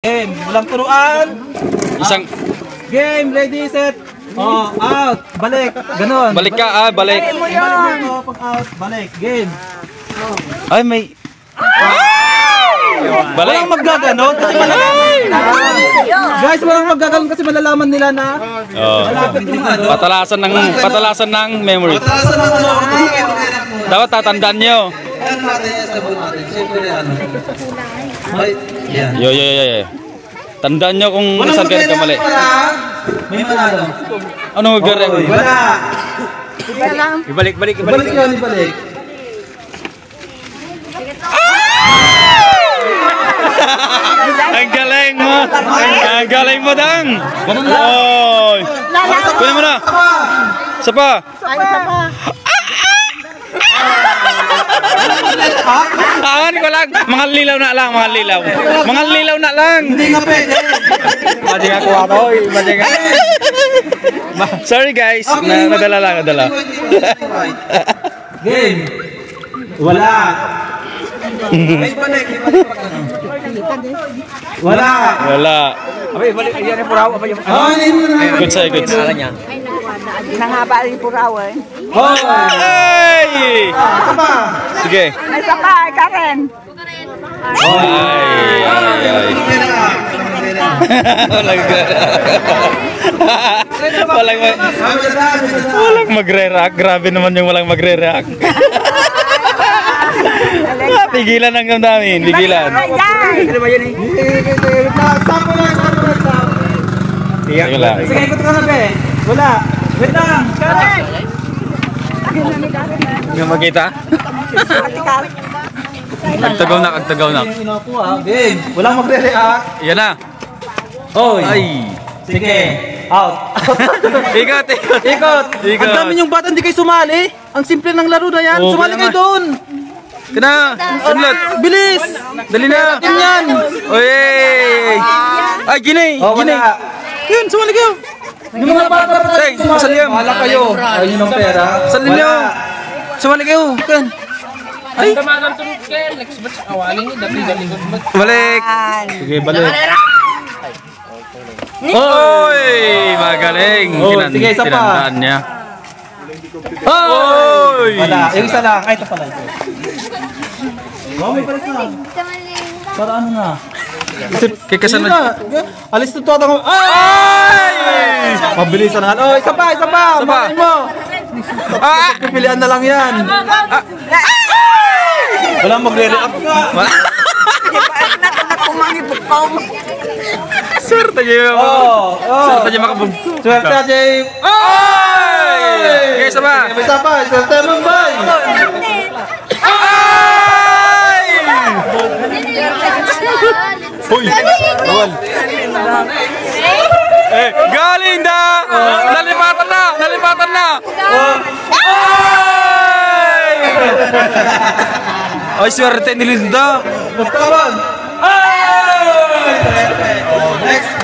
Game, walang turuan. Isang Game, ready, set. Oh, out, balik, ganon. balik ka, balik. Balik mo pag out, balik, game. Ay, may balik. Walang maggaganon kasi malalaman. Guys, walang maggaganon kasi malalaman nila na malapit yung ano. Patalasan ng memory. Dapat tatandaan nyo. Yo. Tandaan nyo kung saan kayo nagkamali. May manalo. Anong magagawa? Wala. Ibalik. Ibalik yun, ibalik. Ang galing mo! Ang galing mo, Dang! Oy! Kunin mo na! Isa pa! Awan ko lang! Mga lilaw na lang! Mga lilaw na lang! Hindi nga pwede. Madi nga kuha ko! Madi nga! Sorry guys! Nadala. Game. Wala. Wala. Abay, balik yan yung puraw. Abay, yung Good sa'yo, good sa'yo. nangaba yung puraw eh. Ay! Sige. Ay, sakay, Karen. Ay. Walang magre-react. Grabe naman yung walang magre-react. Pigilan ang namin. Pigilan. Ano ba yun eh? Sige lang. Sige, ikot ka na, be. Wala. Wait lang. Karen. Hindi mo makita? Agtagaw na. Game. Walang magre-react. Yan na. Oy. Ay. Sige. Out. Ikot. Ang dami yung bata, hindi kayo sumali. Ang simple ng laro na yan. Oo, Sumali kaya kayo doon. Kana. Sunlat. Bilis. Dali na. Yan. Oy. Ay, ginay. Oh, wala. Yun, sumali kayo. Yung mga bata pa Tay, sali yan. Wala kayo. Ayun yung pera. Sali niyo. Sumali kayo. Ay. Balik. Sige, balik. Oy, magaling. Sige, isa pa. Tinandaan niya. Oy! Wala. Yung isa lang. Ay, ito pala. Wow, may palit na. Para ano na? Kay kasan na. Alis na ito ako. Ay! Mabilisan na. Oh, isa pa. Malay mo. Pipilian na lang yan. Walang magre-react nga. Swerte niyo. Swerte niyo makabugto. Swerte Jay. Okay, isa pa. Swerte Mumbai. Hoy, bawal. Galing da. Nalipatan na. Ay, swerte ni Linda. Nagtawan. Next.